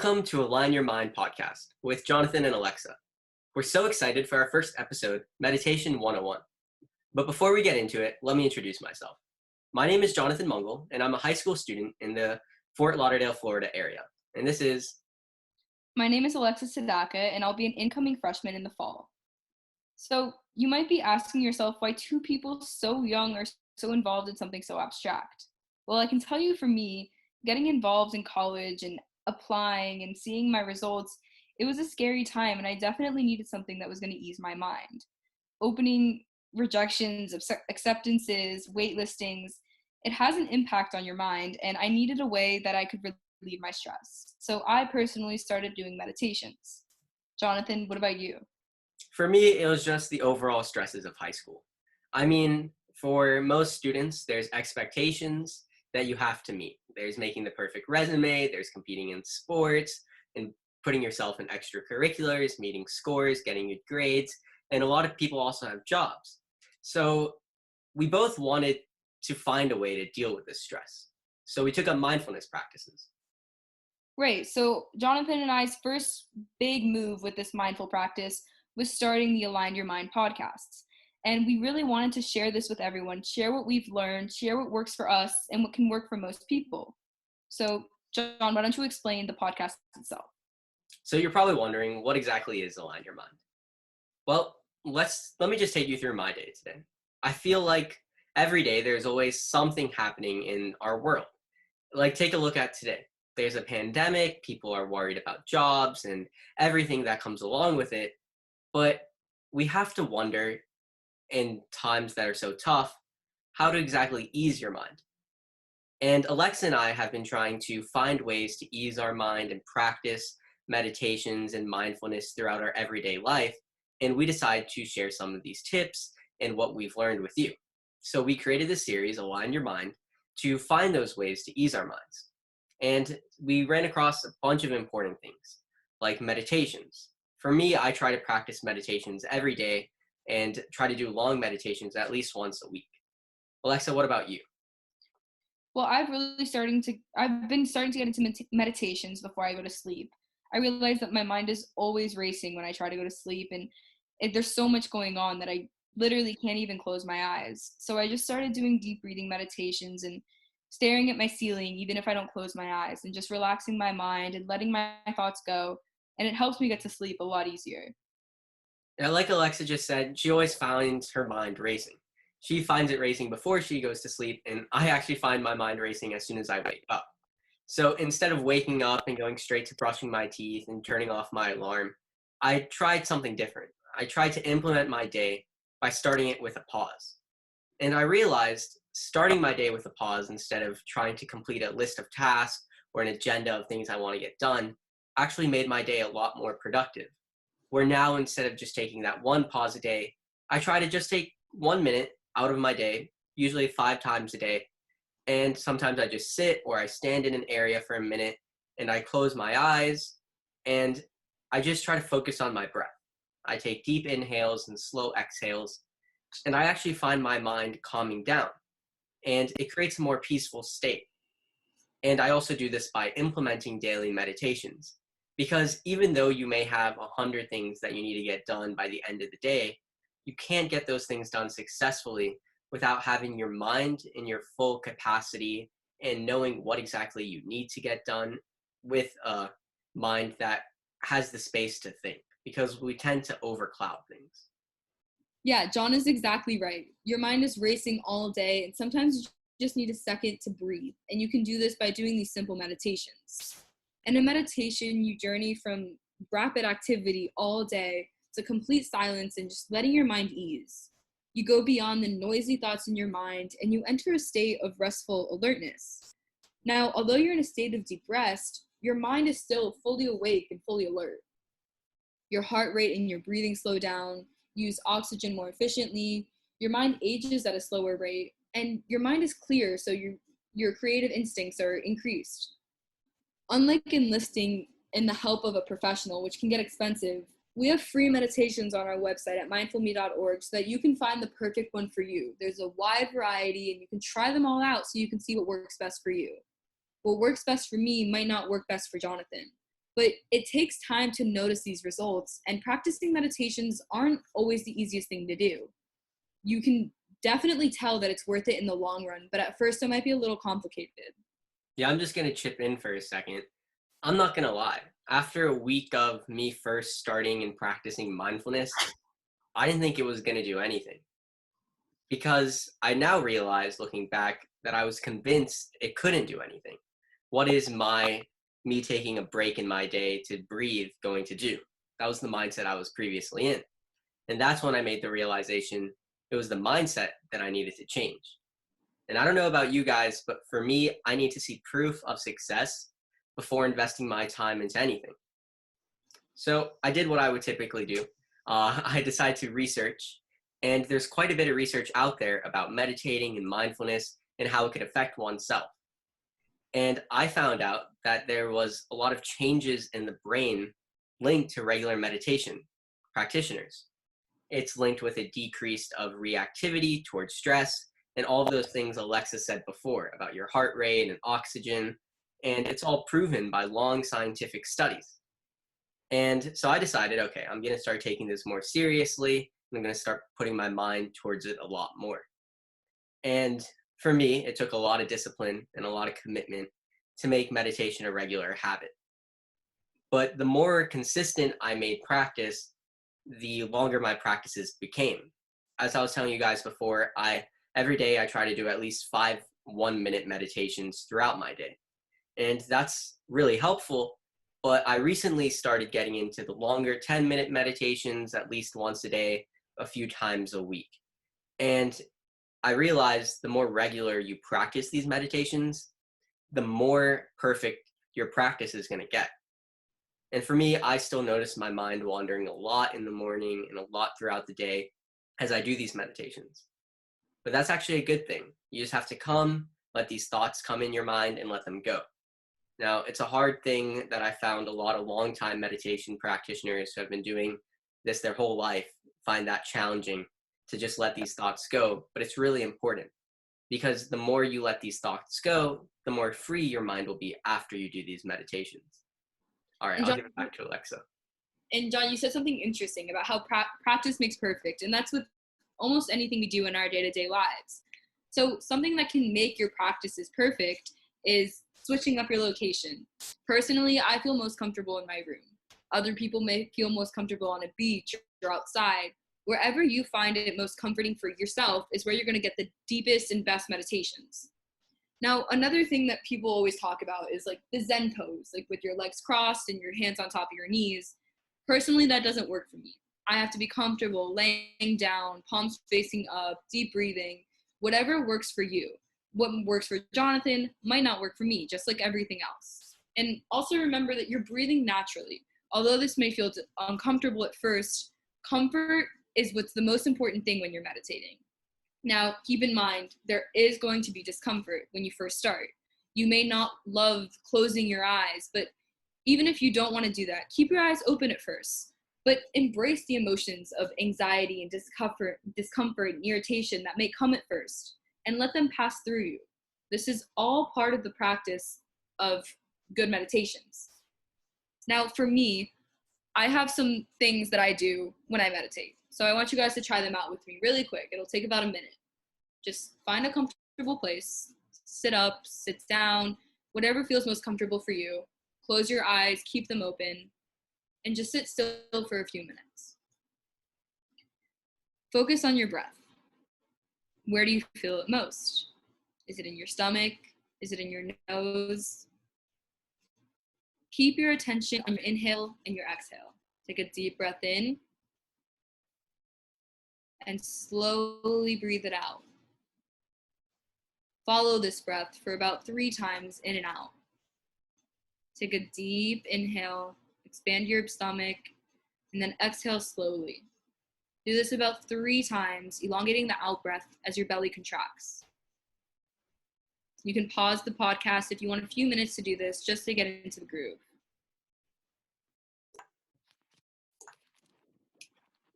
Welcome to Align Your Mind podcast with Jonathan and Alexa. We're so excited for our first episode, Meditation 101. But before we get into it, let me introduce myself. My name is Jonathan Mungle, and I'm a high school student in the Fort Lauderdale, Florida area. And this is... My name is Alexa Sadaka, and I'll be an incoming freshman in the fall. So you might be asking yourself why two people so young are so involved in something so abstract. Well, I can tell you for me, getting involved in college and applying and seeing my results, it was a scary time, and I definitely needed something that was going to ease my mind. Opening rejections, acceptances, waitlistings, it has an impact on your mind, and I needed a way that I could relieve my stress. So I personally started doing meditations. Jonathan, what about you? For me, it was just the overall stresses of high school. I mean, for most students, there's expectations that you have to meet. There's making the perfect resume, there's competing in sports, and putting yourself in extracurriculars, meeting scores, getting good grades, and a lot of people also have jobs. So we both wanted to find a way to deal with this stress. So we took up mindfulness practices. Right. So Jonathan and I's first big move with this mindful practice was starting the Align Your Mind podcasts. And we really wanted to share this with everyone, share what we've learned, share what works for us and what can work for most people. So John, why don't you explain the podcast itself? So you're probably wondering, what exactly is Align Your Mind? Well, let me just take you through my day today. I feel like every day there's always something happening in our world. Like, take a look at today. There's a pandemic, people are worried about jobs and everything that comes along with it. But we have to wonder, in times that are so tough, how to exactly ease your mind. And Alexa and I have been trying to find ways to ease our mind and practice meditations and mindfulness throughout our everyday life. And we decided to share some of these tips and what we've learned with you. So we created this series, Align Your Mind, to find those ways to ease our minds. And we ran across a bunch of important things, like meditations. For me, I try to practice meditations every day and try to do long meditations at least once a week. Alexa, what about you? Well, I've been starting to get into meditations before I go to sleep. I realize that my mind is always racing when I try to go to sleep, and there's so much going on that I literally can't even close my eyes. So I just started doing deep breathing meditations and staring at my ceiling, even if I don't close my eyes, and just relaxing my mind and letting my thoughts go. And it helps me get to sleep a lot easier. And like Alexa just said, she always finds her mind racing. She finds it racing before she goes to sleep, and I actually find my mind racing as soon as I wake up. So instead of waking up and going straight to brushing my teeth and turning off my alarm, I tried something different. I tried to implement my day by starting it with a pause. And I realized starting my day with a pause instead of trying to complete a list of tasks or an agenda of things I want to get done actually made my day a lot more productive. Where now, instead of just taking that one pause a day, I try to just take 1 minute out of my day, usually 5 times a day. And sometimes I just sit or I stand in an area for a minute and I close my eyes and I just try to focus on my breath. I take deep inhales and slow exhales, and I actually find my mind calming down, and it creates a more peaceful state. And I also do this by implementing daily meditations, because even though you may have 100 things that you need to get done by the end of the day, you can't get those things done successfully without having your mind in your full capacity and knowing what exactly you need to get done, with a mind that has the space to think, because we tend to overcloud things. Yeah, John is exactly right. Your mind is racing all day, and sometimes you just need a second to breathe. And you can do this by doing these simple meditations. And in meditation, you journey from rapid activity all day to complete silence and just letting your mind ease. You go beyond the noisy thoughts in your mind, and you enter a state of restful alertness. Now, although you're in a state of deep rest, your mind is still fully awake and fully alert. Your heart rate and your breathing slow down, use oxygen more efficiently, your mind ages at a slower rate, and your mind is clear, so your creative instincts are increased. Unlike enlisting in the help of a professional, which can get expensive, we have free meditations on our website at mindfulme.org so that you can find the perfect one for you. There's a wide variety, and you can try them all out so you can see what works best for you. What works best for me might not work best for Jonathan. But it takes time to notice these results, and practicing meditations aren't always the easiest thing to do. You can definitely tell that it's worth it in the long run, but at first it might be a little complicated. Yeah, I'm just going to chip in for a second. I'm not going to lie. After a week of me first starting and practicing mindfulness, I didn't think it was going to do anything. Because I now realize, looking back, that I was convinced it couldn't do anything. What is me taking a break in my day to breathe going to do? That was the mindset I was previously in. And that's when I made the realization it was the mindset that I needed to change. And I don't know about you guys, but for me, I need to see proof of success before investing my time into anything. So I did what I would typically do. I decided to research, and there's quite a bit of research out there about meditating and mindfulness and how it could affect oneself. And I found out that there was a lot of changes in the brain linked to regular meditation practitioners. It's linked with a decrease of reactivity towards stress and all of those things Alexa said before about your heart rate and oxygen. And it's all proven by long scientific studies. And so I decided, okay, I'm going to start taking this more seriously. I'm going to start putting my mind towards it a lot more. And for me, it took a lot of discipline and a lot of commitment to make meditation a regular habit. But the more consistent I made practice, the longer my practices became. As I was telling you guys before, every day I try to do at least 5 1-minute meditations throughout my day. And that's really helpful. But I recently started getting into the longer 10-minute meditations at least once a day, a few times a week. And I realized the more regular you practice these meditations, the more perfect your practice is going to get. And for me, I still notice my mind wandering a lot in the morning and a lot throughout the day as I do these meditations. But that's actually a good thing. You just have to let these thoughts come in your mind and let them go. Now, it's a hard thing that I found a lot of longtime meditation practitioners who have been doing this their whole life find that challenging to just let these thoughts go. But it's really important because the more you let these thoughts go, the more free your mind will be after you do these meditations. All right, I'll give it back to Alexa. And John, you said something interesting about how practice makes perfect. And that's with almost anything we do in our day-to-day lives. So something that can make your practices perfect is switching up your location. Personally, I feel most comfortable in my room. Other people may feel most comfortable on a beach or outside. Wherever you find it most comforting for yourself is where you're going to get the deepest and best meditations. Now, another thing that people always talk about is like the Zen pose, like with your legs crossed and your hands on top of your knees. Personally, that doesn't work for me. I have to be comfortable laying down, palms facing up, deep breathing, whatever works for you. What works for Jonathan might not work for me, just like everything else. And also remember that you're breathing naturally. Although this may feel uncomfortable at first, comfort is what's the most important thing when you're meditating. Now, keep in mind, there is going to be discomfort when you first start. You may not love closing your eyes, but even if you don't want to do that, keep your eyes open at first. But embrace the emotions of anxiety and discomfort and irritation that may come at first, and let them pass through you. This is all part of the practice of good meditations. Now, for me, I have some things that I do when I meditate. So I want you guys to try them out with me really quick. It'll take about a minute. Just find a comfortable place, sit up, sit down, whatever feels most comfortable for you. Close your eyes, keep them open, and just sit still for a few minutes. Focus on your breath. Where do you feel it most? Is it in your stomach? Is it in your nose? Keep your attention on your inhale and your exhale. Take a deep breath in and slowly breathe it out. Follow this breath for about 3 times in and out. Take a deep inhale, expand your stomach, and then exhale slowly. Do this about 3 times, elongating the out breath as your belly contracts. You can pause the podcast if you want a few minutes to do this, just to get into the groove.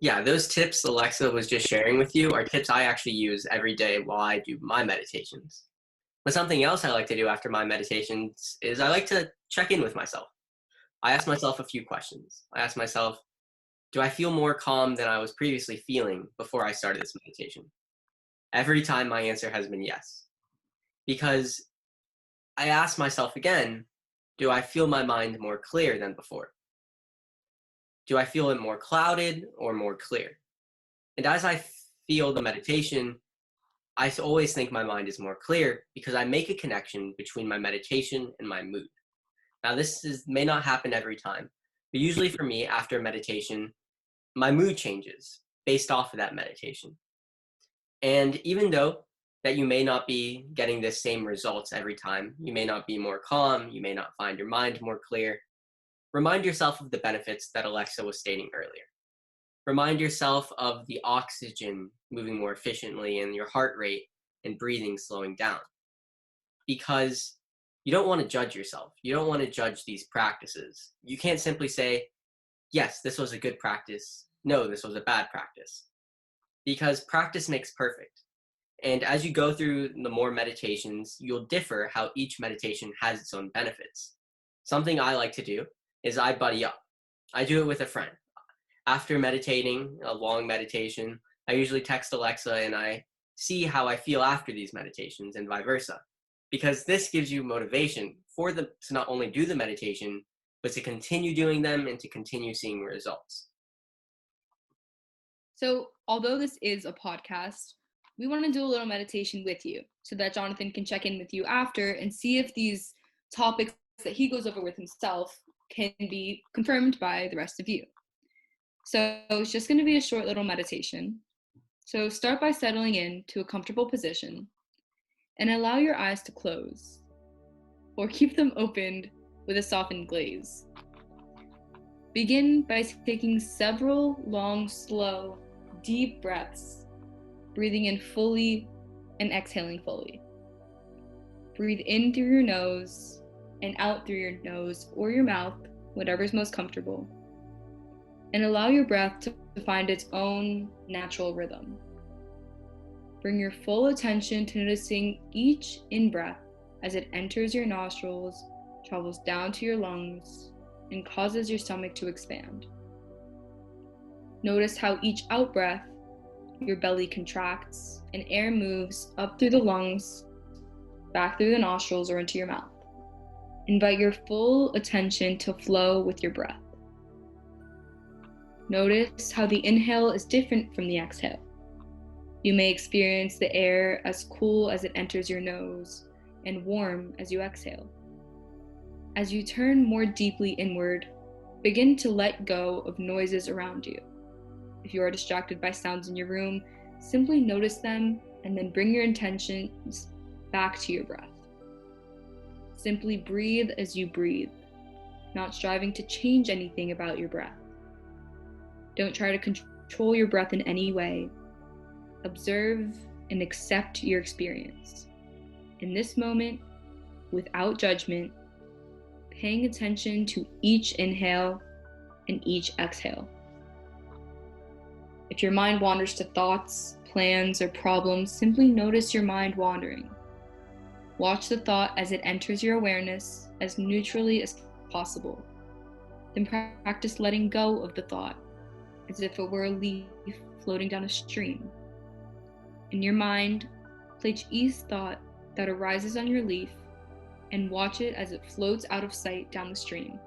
Yeah, those tips Alexa was just sharing with you are tips I actually use every day while I do my meditations. But something else I like to do after my meditations is I like to check in with myself. I ask myself a few questions. I ask myself, do I feel more calm than I was previously feeling before I started this meditation? Every time my answer has been yes. Because I ask myself again, do I feel my mind more clear than before? Do I feel it more clouded or more clear? And as I feel the meditation, always think my mind is more clear because I make a connection between my meditation and my mood. Now, may not happen every time, but usually for me, after meditation, my mood changes based off of that meditation. And even though that you may not be getting the same results every time, you may not be more calm, you may not find your mind more clear, remind yourself of the benefits that Alexa was stating earlier. Remind yourself of the oxygen moving more efficiently and your heart rate and breathing slowing down. Because you don't want to judge yourself. You don't want to judge these practices. You can't simply say, yes, this was a good practice. No, this was a bad practice. Because practice makes perfect. And as you go through the more meditations, you'll differ how each meditation has its own benefits. Something I like to do is I buddy up. I do it with a friend. After meditating, a long meditation, I usually text Alexa and I see how I feel after these meditations and vice versa. Because this gives you motivation for them to not only do the meditation, but to continue doing them and to continue seeing results. So, although this is a podcast, we want to do a little meditation with you so that Jonathan can check in with you after and see if these topics that he goes over with himself can be confirmed by the rest of you. So it's just going to be a short little meditation. So start by settling in to a comfortable position and allow your eyes to close or keep them opened with a softened glaze. Begin by taking several long, slow, deep breaths, breathing in fully and exhaling fully. Breathe in through your nose and out through your nose or your mouth, whatever's most comfortable. And allow your breath to find its own natural rhythm. Bring your full attention to noticing each in-breath as it enters your nostrils, travels down to your lungs, and causes your stomach to expand. Notice how each out-breath, your belly contracts and air moves up through the lungs, back through the nostrils, or into your mouth. Invite your full attention to flow with your breath. Notice how the inhale is different from the exhale. You may experience the air as cool as it enters your nose and warm as you exhale. As you turn more deeply inward, begin to let go of noises around you. If you are distracted by sounds in your room, simply notice them and then bring your intentions back to your breath. Simply breathe as you breathe, not striving to change anything about your breath. Don't try to control your breath in any way. Observe and accept your experience. In this moment, without judgment, paying attention to each inhale and each exhale. If your mind wanders to thoughts, plans, or problems, simply notice your mind wandering. Watch the thought as it enters your awareness as neutrally as possible. Then practice letting go of the thought as if it were a leaf floating down a stream. In your mind, place each thought that arises on your leaf and watch it as it floats out of sight down the stream.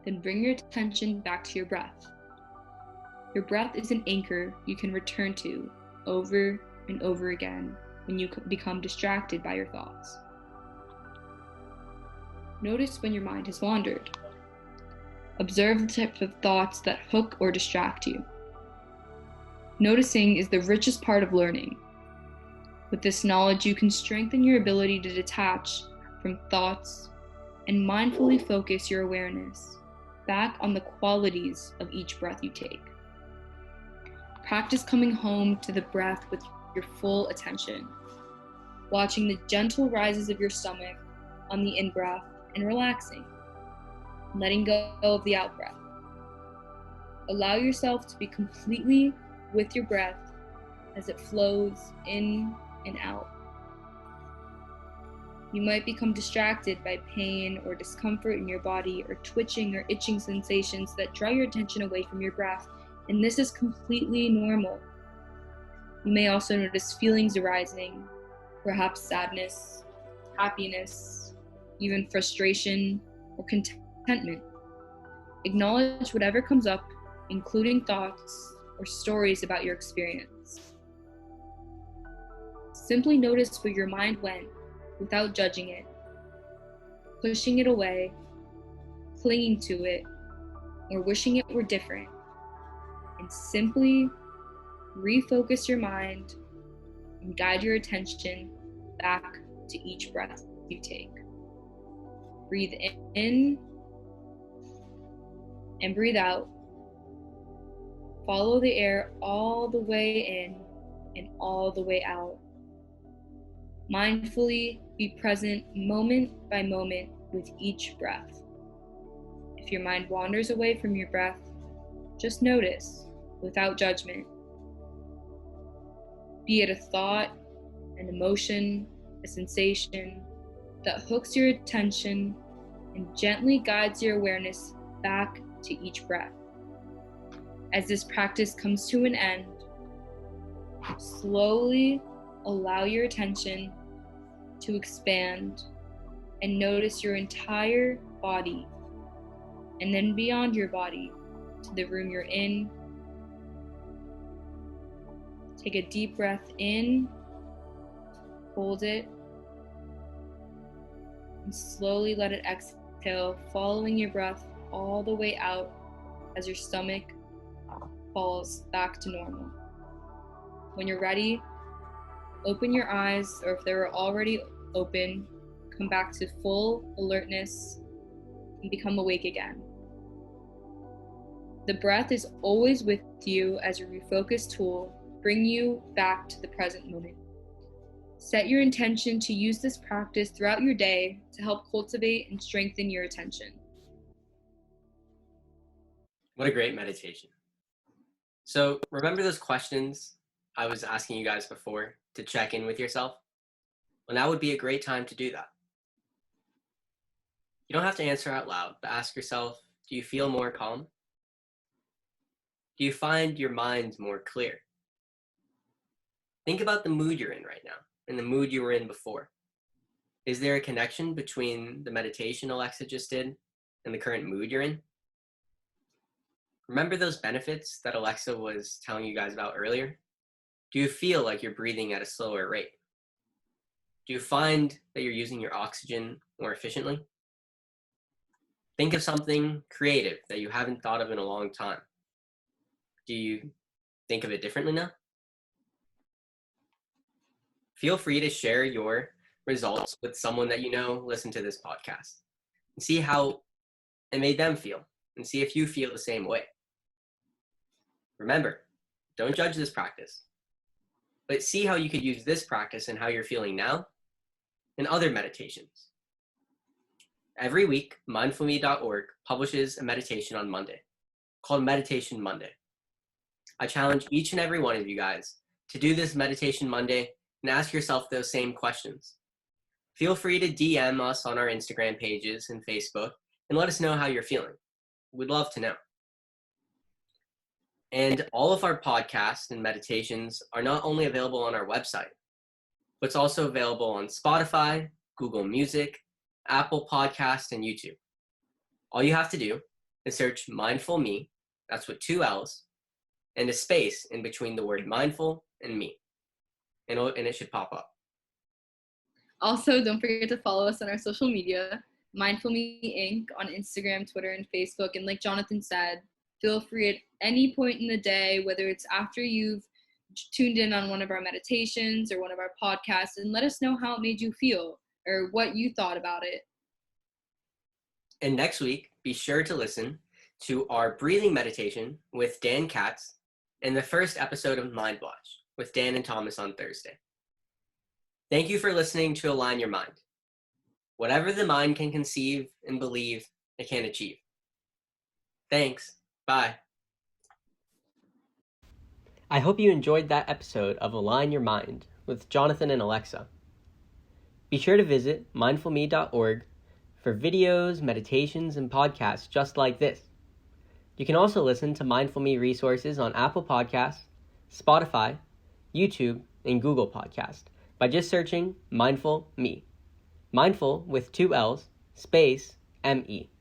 Then bring your attention back to your breath. Your breath is an anchor you can return to over and over again when you become distracted by your thoughts. Notice when your mind has wandered. Observe the type of thoughts that hook or distract you. Noticing is the richest part of learning. With this knowledge, you can strengthen your ability to detach from thoughts and mindfully focus your awareness back on the qualities of each breath you take. Practice coming home to the breath with your full attention, watching the gentle rises of your stomach on the in-breath and relaxing, letting go of the out-breath. Allow yourself to be completely with your breath as it flows in and out. You might become distracted by pain or discomfort in your body or twitching or itching sensations that draw your attention away from your breath, and this is completely normal. You may also notice feelings arising, perhaps sadness, happiness, even frustration or contentment. Acknowledge whatever comes up, including thoughts or stories about your experience. Simply notice where your mind went without judging it, pushing it away, clinging to it, or wishing it were different, and simply refocus your mind and guide your attention back to each breath you take. Breathe in and breathe out. Follow the air all the way in and all the way out. Mindfully be present moment by moment with each breath. If your mind wanders away from your breath, just notice without judgment. Be it a thought, an emotion, a sensation that hooks your attention and gently guides your awareness back to each breath. As this practice comes to an end, slowly allow your attention to expand and notice your entire body, and then beyond your body to the room you're in. Take a deep breath in, hold it, and slowly let it exhale, following your breath all the way out as your stomach falls back to normal. When you're ready, open your eyes, or if they were already open, come back to full alertness and become awake again. The breath is always with you as a refocus tool, bring you back to the present moment. Set your intention to use this practice throughout your day to help cultivate and strengthen your attention. What a great meditation. So remember those questions I was asking you guys before to check in with yourself? Well, now would be a great time to do that. You don't have to answer out loud, but ask yourself, do you feel more calm? Do you find your mind more clear? Think about the mood you're in right now and the mood you were in before. Is there a connection between the meditation Alexa just did and the current mood you're in? Remember those benefits that Alexa was telling you guys about earlier? Do you feel like you're breathing at a slower rate? Do you find that you're using your oxygen more efficiently? Think of something creative that you haven't thought of in a long time. Do you think of it differently now? Feel free to share your results with someone that you know listened to this podcast and see how it made them feel and see if you feel the same way. Remember, don't judge this practice, but see how you could use this practice and how you're feeling now in other meditations. Every week, mindfulme.org publishes a meditation on Monday called Meditation Monday. I challenge each and every one of you guys to do this Meditation Monday and ask yourself those same questions. Feel free to DM us on our Instagram pages and Facebook and let us know how you're feeling. We'd love to know. And all of our podcasts and meditations are not only available on our website, but it's also available on Spotify, Google Music, Apple Podcasts, and YouTube. All you have to do is search Mindful Me, that's with 2 L's, and a space in between the word mindful and me, and it should pop up. Also, don't forget to follow us on our social media, Mindful Me Inc. on Instagram, Twitter, and Facebook. And like Jonathan said, feel free at any point in the day, whether it's after you've tuned in on one of our meditations or one of our podcasts, and let us know how it made you feel or what you thought about it. And next week, be sure to listen to our breathing meditation with Dan Katz and the first episode of Mind Watch with Dan and Thomas on Thursday. Thank you for listening to Align Your Mind. Whatever the mind can conceive and believe, it can achieve. Thanks. Bye. I hope you enjoyed that episode of Align Your Mind with Jonathan and Alexa. Be sure to visit mindfulme.org for videos, meditations, and podcasts just like this. You can also listen to Mindful Me resources on Apple Podcasts, Spotify, YouTube, and Google Podcasts by just searching Mindful Me. Mindful with 2 L's, space, M-E.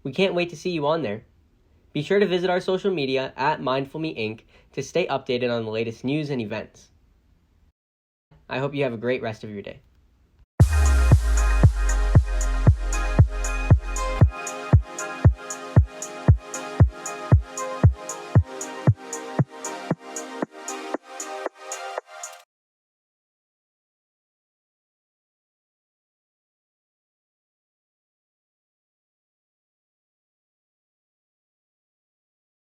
We can't wait to see you on there. Be sure to visit our social media at MindfulMe Inc. to stay updated on the latest news and events. I hope you have a great rest of your day.